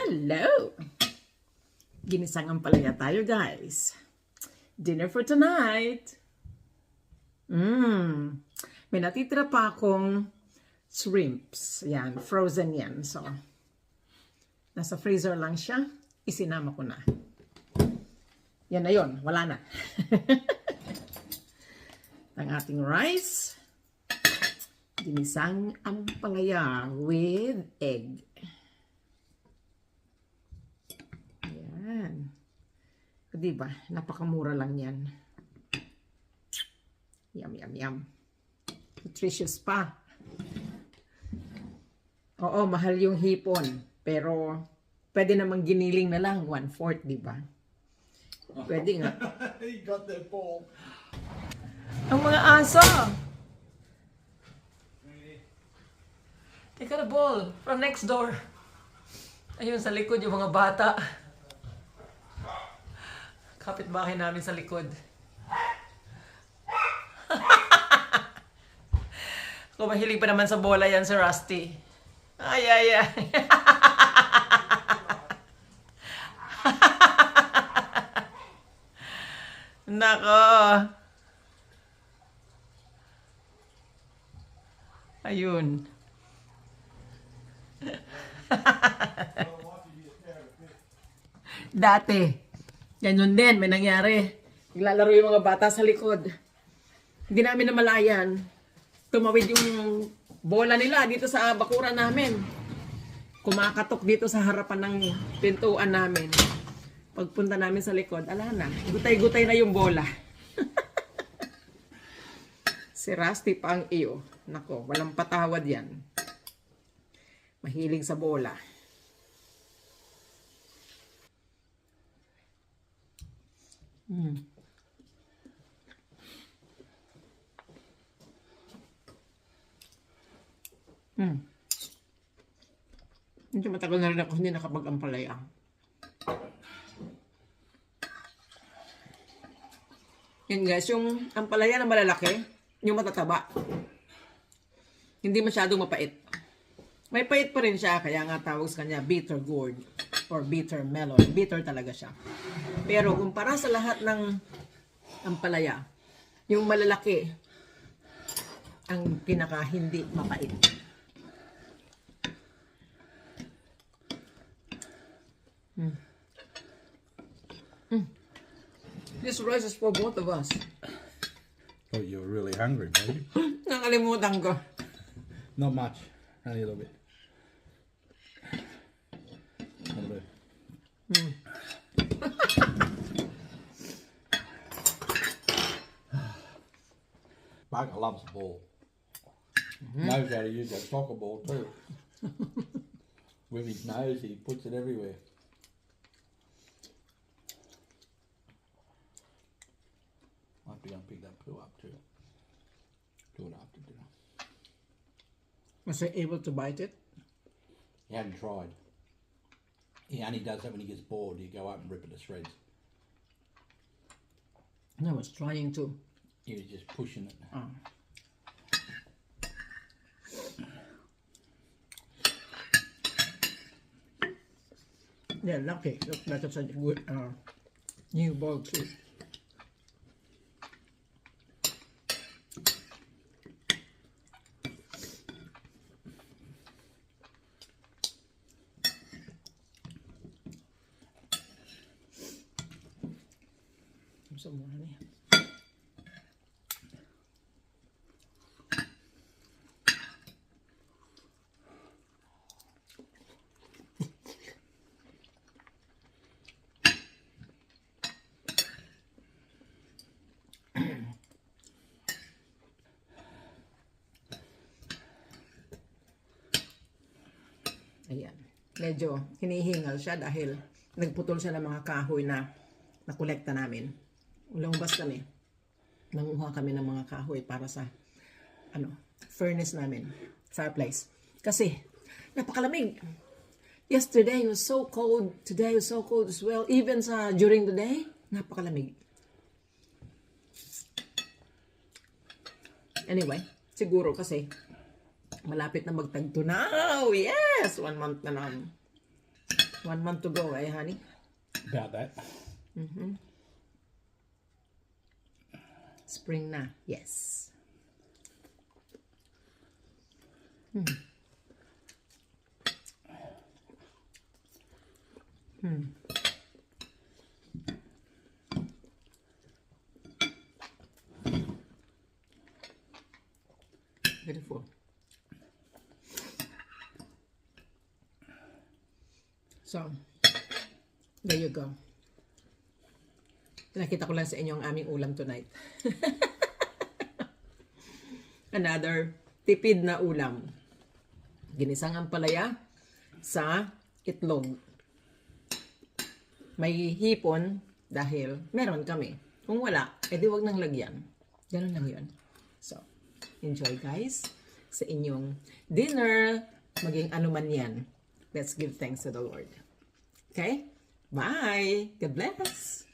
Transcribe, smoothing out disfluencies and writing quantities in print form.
Hello! Ginisang ampalaya tayo, guys. Dinner for tonight. May natitira pa akong shrimps. Yan, frozen yan. So, nasa freezer lang siya. Isinama ko na. Yan na yun. Wala na. Ang ating rice. Ginisang ampalaya with egg. Yan. Diba? Napakamura lang yan. Yum, yum, yum. Nutritious pa. Oo, mahal yung hipon. Pero, pwede namang giniling na lang. 1/4, diba? Pwede nga. He got that ball. Ang mga aso! Take out a ball from next door. Ayun, sa likod yung mga bata. Kapitbahay namin sa likod. Kung mahilig pa naman sa bola yan si Rusty. Ay, ay, ay. Nako. Ayun. Dati. Ganyan din, may nangyari. Naglalaro yung mga bata sa likod. Hindi namin namalayan. Tumawid yung bola nila dito sa bakuran namin. Kumakatok dito sa harapan ng pintuan namin. Pagpunta namin sa likod, ala na, gutay-gutay na yung bola. Si Rusty pa ang iyo. Nako, walang patawad yan. Mahilig sa bola. Medyo matagal na rin ako hindi nakapag-ampalaya. Yan guys, yung ampalaya na malalaki, yung matataba. Hindi masyadong mapait. May pait pa rin siya, kaya nga tawag sa kanya bitter gourd or bitter melon. Bitter talaga siya. Pero kumpara sa lahat ng ampalaya, yung malalaki ang pinaka hindi mapait. This rice is for both of us. Oh, you were really hungry, maybe. Nakalimutan ko. Not much, only a little bit. A little bit. Bugger loves the ball. Knows how to use that soccer ball too. With his nose, he puts it everywhere. I have to go and pick that poo up too. Do it after dinner. Was I able to bite it? He hadn't tried. He only does that when he gets bored. You go up and rip it to shreds. I was trying to. He was just pushing it. Yeah, lucky. Look, that's such a good new ball too. Some more, honey. Ayan. Medyo hinihingal siya dahil nagputol siya ng mga kahoy na nakolekta namin. Lumabas kami. Nanguha kami ng mga kahoy para sa furnace namin. Fireplace. Kasi napakalamig. Yesterday was so cold. Today was so cold as well. Even during the day, napakalamig. Anyway, siguro kasi malapit na magtagtunaw. Yes! 1 month na lang. 1 month to go, eh, honey? About that. Spring na. Yes. Beautiful. So, there you go. Nakita ko lang sa inyo ang aming ulam tonight. Another tipid na ulam. Ginisang ampalaya sa itlog. May hipon dahil meron kami. Kung wala, edi wag nang lagyan. Ganun lang yun. So, enjoy guys sa inyong dinner. Maging ano man yan. Let's give thanks to the Lord. Okay? Bye! God bless!